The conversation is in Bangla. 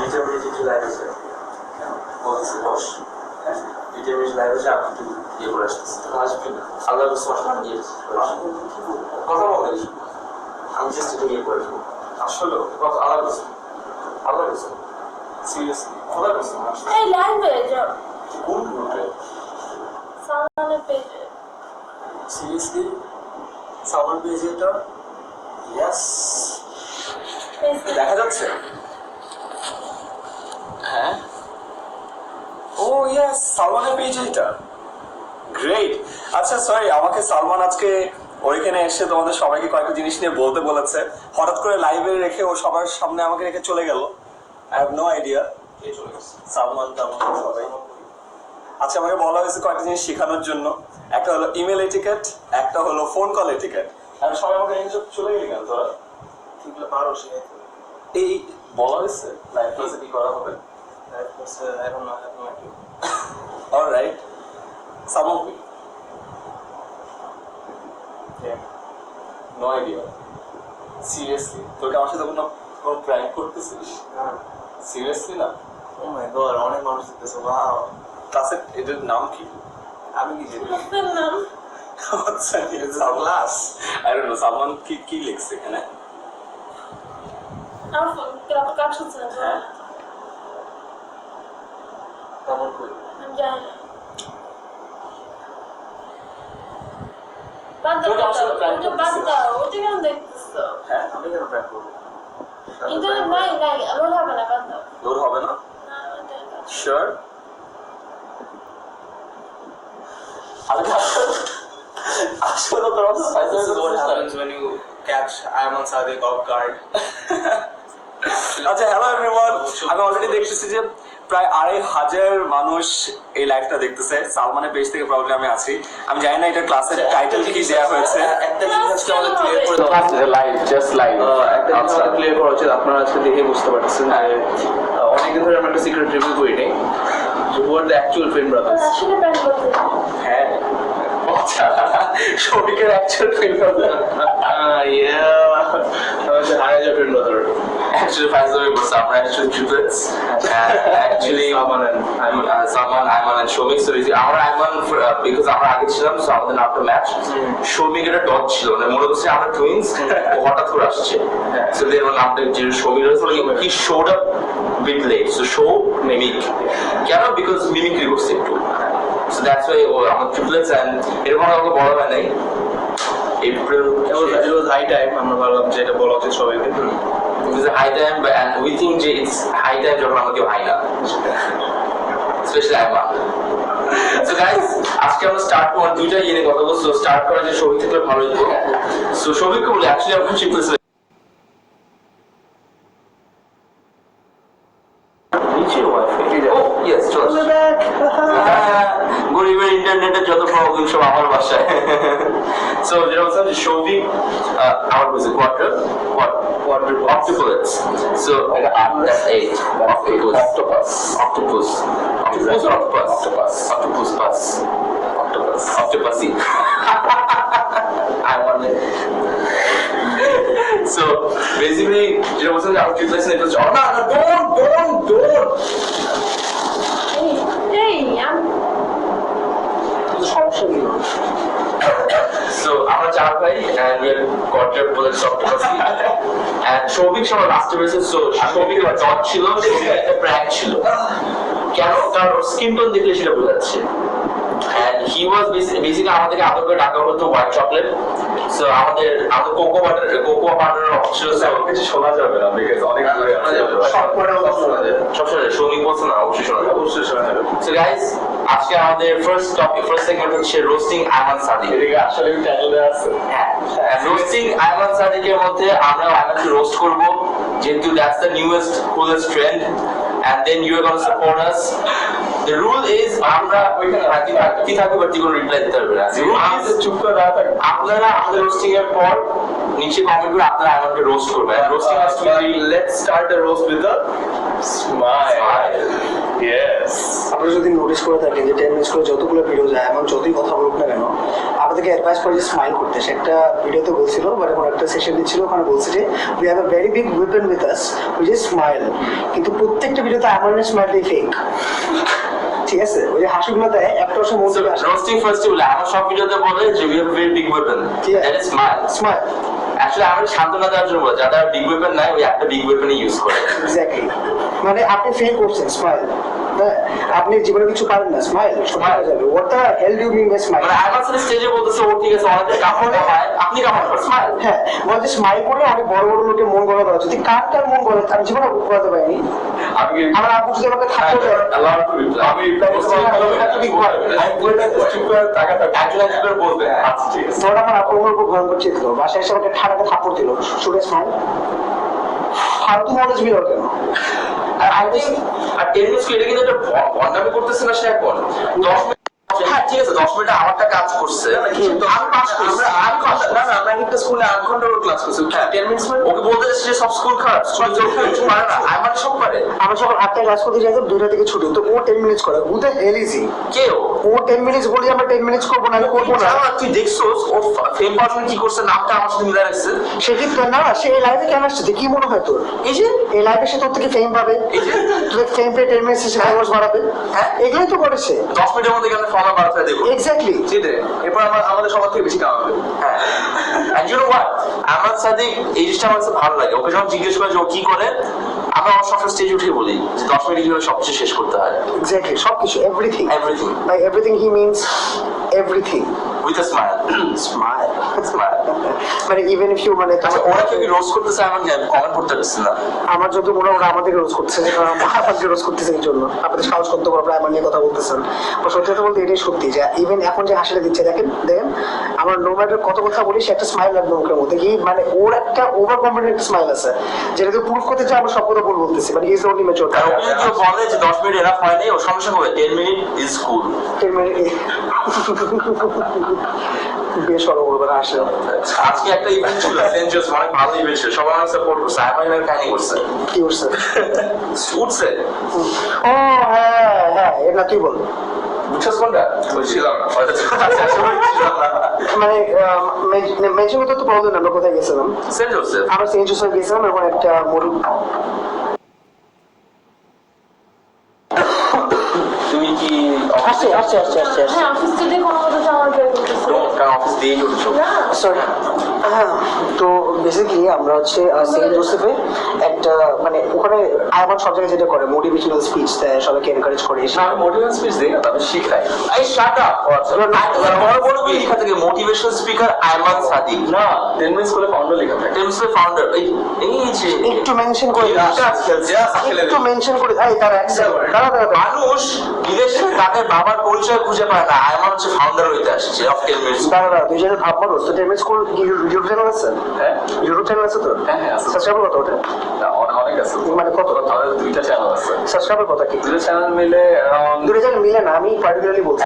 দুইটা মিনিট একটু লাইভ আছে বলতেছি বস হ্যাঁ 2 মিনিট লাইভ আছে আপনি একটু ইয়ে করে আসতেছি আসবেন আল্লাহ রসুল দিয়ে কথা বলেন আমি জাস্ট এটা ইয়ে করে দেবো আসলে কথা আল্লাহ রসুল সিরিয়াসলি আল্লাহ রসুল এই লাইভে যাও কোন গ্রুপে সামনে পেজে সিরিয়াসলি সালমান পেজে এটা ইয়েস দেখা যাচ্ছে হ্যাঁ ও ইয়েস সালমানের পেজ এটা গ্রেট আচ্ছা সরি আমাকে সালমান আজকে ওইখানে এসে তোমাদের সবাইকে কয়েকটা জিনিস নিয়ে বলতে বলেছে হঠাৎ করে লাইভে রেখে ও সবার সামনে আমাকে রেখে চলে গেল I have no idea Salman তালমান সবাই আচ্ছা আমাকে বলা হয়েছে কয়েকটা জিনিস শেখানোর জন্য একটা হলো ইমেল এটিকেট একটা হলো ফোন কল এটিকেট আর সবাই আমাকে রেখে চলে গেলি কেন তোরা ঠিকগুলো পারো শিখাইতে এই বলা হয়েছে লাইভ ক্লাসে কি করা হবে লাইভ ক্লাসে এখন না অলরাইট সালমান কি নো আইডিয়া সিরিয়াসলি তোর আমার সাথে কোনো প্র্যাঙ্ক করতেছিস সিরিয়াসলি না ও মাই গড অনেক মানুষ দেখতেছে ওয়াও ক্লাসের এটার নাম কি আমি কি জানি নাম আচ্ছা class I don't know Salman কি লিখছে এখানে আমার ফোন কাজ হচ্ছে না হ্যাঁ সালমান কই আমি জানি না বাদ দাও ওটা কেন দেখতেছো হ্যাঁ আমি কেন প্র্যাঙ্ক করবো ইন্টারনেট নাই লোড হবে না বাদ দাও লোড হবে না শিওর আসলে তোর when you catch Ayman Sadiq off guard. আচ্ছা হ্যালো এভরিওয়ান আমি অলরেডি দেখতেছি যে প্রায় 2,500 মানুষ এই লাইভটা দেখতেছে সালমানের পেজ থেকে প্রবলেম আমি আছি আমি জানি না এটা ক্লাসের টাইটেল কি দেওয়া হয়েছে একটা জিনিস আজকে আমাদের ক্লিয়ার করে দাও লাইভ জাস্ট লাইভ একটা জিনিস আমাদের ক্লিয়ার করা উচিত আপনারা আজকে দেখে বুঝতে পারতেছেন যে অনেকদিন ধরে আমরা একটা সিক্রেট রিভিউ করি নাই যে who are the actual friend brothers আসলে প্যান্ট করতে হ্যাঁ আচ্ছা শফিকের অ্যাকচুয়াল ফ্রেন্ড ব্রাদার ইয়া আমাদের হারাজা friend brother Actually, Faisal was Salman actually triplets. Actually, Salman, Ayman, and Shomik. So আমরা Ayman because আমরা আগে ছিলাম, so আমাদের নামটা ম্যাচ। Shomik এটা ডট ছিল, মানে মনে হচ্ছে আমরা টুইনস। ও হঠাৎ করে আসছে। So then ওর নামটা যে Shomik এর সঙ্গে he showed up bit late. So show mimic. কেন? Because mimicry করছে একটু। So that's why ও আমার triplets and এরকম আমাকে বলা হয় নাই। April. It was high time আমরা ভাবলাম যে এটা বলা উচিত সবাইকে It was a high time, and we think যে it's high time যখন আমাকে হয় না especially Ayman. So guys, আজকে আমরা স্টার্ট করব দুইটা ইয়ে নিয়ে কথা বলবো সো স্টার্ট করা যে শফিক থেকে ভালো হতো সো শফিককে বলি অ্যাকচুয়ালি আমরা শিখতেছি গরিবের ইন্টারনেটের যত প্রবলেম সব আমার বাসায় সো যেটা বলছিলাম যে শফিক আমার বলছে quarter octuplets. So that's 8. Octopus. Octopussy. I want it. So basically, you know what's the octopus? It was oh no, don't. এই So আমরা চার ভাই and we are quadruplets octopussy and Shouvik সবার লাস্টে বেসে so শৌভিক একটা ডট ছিল শৌভিক একটা প্র্যাঙ্ক ছিল কেন কারণ ওর স্কিন টোন দেখলে সেটা বোঝা যাচ্ছে and he was basically আমাদেরকে আদর করে ডাকা হতো হোয়াইট চকলেট সো আমাদের কোকো বাটার অপশন কিছু শোনা যাবে না বিকজ অনেক দূরে সব শোনা শৌভিক বলছে না অবশ্যই শোনা যাবে সো গাইস আজকে আমাদের ফার্স্ট সেগমেন্ট হচ্ছে রোস্টিং আয়মান সাদিক এদিকে আসলে টাইটেল দেওয়া আছে হ্যাঁ রোস্টিং আয়মান সাদিকের মধ্যে আমরা আয়মানকে রোস্ট করব যেহেতু that's the newest coolest trend and then you are going to support us the rule is আমরা ওইখানে কি থাকবে বাট কোনো রিপ্লাই দিতে পারবে না রুল চুপ করে দাঁড়া থাকবে আপনারা আমাদের রোস্টিং এর পর নিচে কমেন্ট করে আপনারা আমাকে রোস্ট করবেন roasting has to be let's start the roast with a smile. Yes. আপনারা যদি নোটিস করে থাকেন যে 10 মিনিটস করে যতগুলো ভিডিও যায় এমন যতই কথা বলুক না কেন আপনাদেরকে অ্যাডভাইস করে যে স্মাইল করতে। সে একটা ভিডিওতে বলছিল মানে কোনো একটা সেশন দিচ্ছিল, ওখানে বলছে যে we have a very big weapon with us which is smile. কিন্তু প্রত্যেকটা ভিডিওতে আমার স্মাইলটাই ফেক, ঠিক আছে? ওই যে হাসিগুলো দেয় একটা অবশ্য মন থেকে আসে রোস্টিং ফেস্টিভ্যাল আমার সব ভিডিওতে বলে যে we have very big weapon, that is smile. Smile actually আমাদের সান্ত্বনা দেওয়ার জন্য বলে যারা বিগ ওয়েপন নাই ওই একটা বিগ ওয়েপনই ইউজ করে। এক্স্যাক্টলি, মানে আপনি ফেল করছেন স্মাইল, আপনি জীবনে কিছু পারেন না স্মাইল সব হয়ে যাবে। What the hell do mean by smile? মানে আমার সাথে স্টেজে বলতেছে ও ঠিক আছে অনেক কাপড় হয় আপনি কাপড় করেন স্মাইল। হ্যাঁ, বলতে স্মাইল করলে অনেক বড় বড় লোকের মন গলা দেওয়া যদি কার কার মন গলা আমি জীবনে গলাতে পারিনি। আমি আমার আপু যদি আমাকে থাকতে দেয় আমি একজন করে বলবে আচ্ছা ঠিক আছে। ধর আমার আপু আমার উপর ভয়ঙ্কর চিত্র বাসায় এসে আমাকে ঠাড়াকে থাপ্পড় দিল, শুনে স্মাইল ফালতু নলেজ বিল কেন? আর আই থিঙ্ক আর 10 মিনিটস এটা কিন্তু একটা বন্ডামি করতেছে না সে এখন 10 মিনিট। হ্যাঁ ঠিক আছে 10 মিনিট আমারটা কাজ করছে কিন্তু আমি পাস করছি। আমি না না আমরা একটা স্কুলে 8 ঘন্টা ক্লাস করছি 10 মিনিটস মানে ওকে বলতে যে সব স্কুল খারাপ স্কুলে যোগ কিছু পারে না আমার সব পারে। আমরা যখন 8টায় ক্লাস করতে যাই তো 2টা থেকে ছুটি, তো ও 10 মিনিটস করে ও তো হেলিজি কেউ ও 10 মিনিটস বলি আমরা 10 মিনিটস করবো না, আমি করবো না। তুই দেখছোস ও ফেম পার্সন কি করছে নামটা আমার সাথে মিলাই রাখছে। সে কি না সে এই লাইভে কেন আসছে কি মনে হয় তোর? এই যে এই লাইভে সে তোর থেকে ফেম পাবে, এই যে তোর ফেম পেয়ে 10 মিনিটস এসে ফলোয়ার্স বাড়াবে, হ্যাঁ এগুলোই তো করেছে 10 মিনিটের মধ্যে কেন ফলো বাড়াতে দেখো। এক্স্যাক্টলি। সেটাই এরপর আমাদের সবার থেকে বেশি কামাবে। হ্যাঁ and you know what আমার সাথে এই জিনিসটা আমার কাছে ভালো লাগে। ওকে যখন জিজ্ঞেস করে যে ও কি করে আমরা ওর সবসময় স্টেজে উঠে বলি যে 10 মিনিট কিভাবে সবকিছু শেষ করতে হয়। এক্স্যাক্টলি সবকিছু everything everything by everything he means everything with a smile. Smile smile মানে ইভেন ইফ ইউ মানে আচ্ছা ওরা কেউ কি রোজ করতেছে আমার কমেন্ট করতে পারছি না। আমার যত মনে হয় ওরা আমাদেরকে রোজ করতেছে, কারণ আমাদেরকে রোজ করতেছে এই জন্য আপনাদের সাহস করতে পারবো আমার নিয়ে কথা বলতেছেন। বা সত্যি কথা বলতে এটাই সত্যি যে ইভেন এখন যে হাসিটা দিচ্ছে দেখেন দেখেন আমার নো ম্যাটার কত কথা বলি সে একটা স্মাইল লাগবে মুখের মধ্যে কি মানে ওর একটা ওভার কনফিডেন্ট স্মাইল আছে যেটা তুই প্রুফ করতে চাই আমরা সব কথা ভুল বলতেছি মানে ইজ অনলি ম্যাচিওর। আর ওকে যদি কেউ বলে যে 10 মিনিট এনাফ হয় নাই ও সমস্যা হবে 10 মিনিট ইজ কুল। 10 মিনিট বেশ সরব করবে আসলে। আজকে একটা ইভেন্ট ছিল সেন্ট জোস অনেক ভালো ইভেন্ট ছিল সবাই আমাকে সাপোর্ট করছে আইমানের কাহিনী করছে কি করছে? উঠছে ও হ্যাঁ হ্যাঁ এটা তুই বল বুঝছস কোনটা বলছিলাম না হয়তো ছিলাম না মানে মেজর কথা তো বলবেন আমরা কোথায় গেছিলাম? Saint Joseph. আমরা সেন্ট জোসেফ গেছিলাম এবং একটা তুমি কি আসছে আসছে আসছে আসছে আসছে হ্যাঁ অফিস থেকে কোনো কথা তো আমার ট্রাই করতেছে কারণ অফিস দিয়েই উঠছো। না সরি হ্যাঁ তো বেসিক্যালি আমরা হচ্ছে সেন্ট জোসেফে একটা মানে ওখানে আয়ামান সব জায়গায় যেটা করে মোটিভেশনাল স্পিচ দেয় সবাইকে এনকারেজ করে না আমি মোটিভেশন স্পিচ দিই না তবে শিখাই। এই শাট আপ বড় বড় কি লেখা থাকে মোটিভেশনাল স্পিকার আইমান সাদিক না 10 মিনিটস করে ফাউন্ডার লেখা থাকে। টেমসের ফাউন্ডার এই যে একটু মেনশন করে খেলে একটু মেনশন করে এই তার দাঁড়া দাঁড়া মানুষ বিদেশে তাদের বাবার পরিচয় খুঁজে পায় না আইমান হচ্ছে ফাউন্ডার হইতে আসছে অফ টেমস। দাঁড়া দাঁড়া তুই যেটা ভাববো তো টেমিস স্কুল ইউটিউব চ্যানেল আছে? হ্যাঁ ইউটিউব চ্যানেল আছে তো? হ্যাঁ হ্যাঁ আছে। সাবস্ক্রাইবার কত ওটা? না, অনেক আছে মানে কত? তাহলে 2টা চ্যানেল আছে। সাবস্ক্রাইবার কত কি? 2টা চ্যানেল মিলে অ্যারাউন্ড দুটো চ্যানেল মিলে না আমি পার্টিকুলারলি বলছি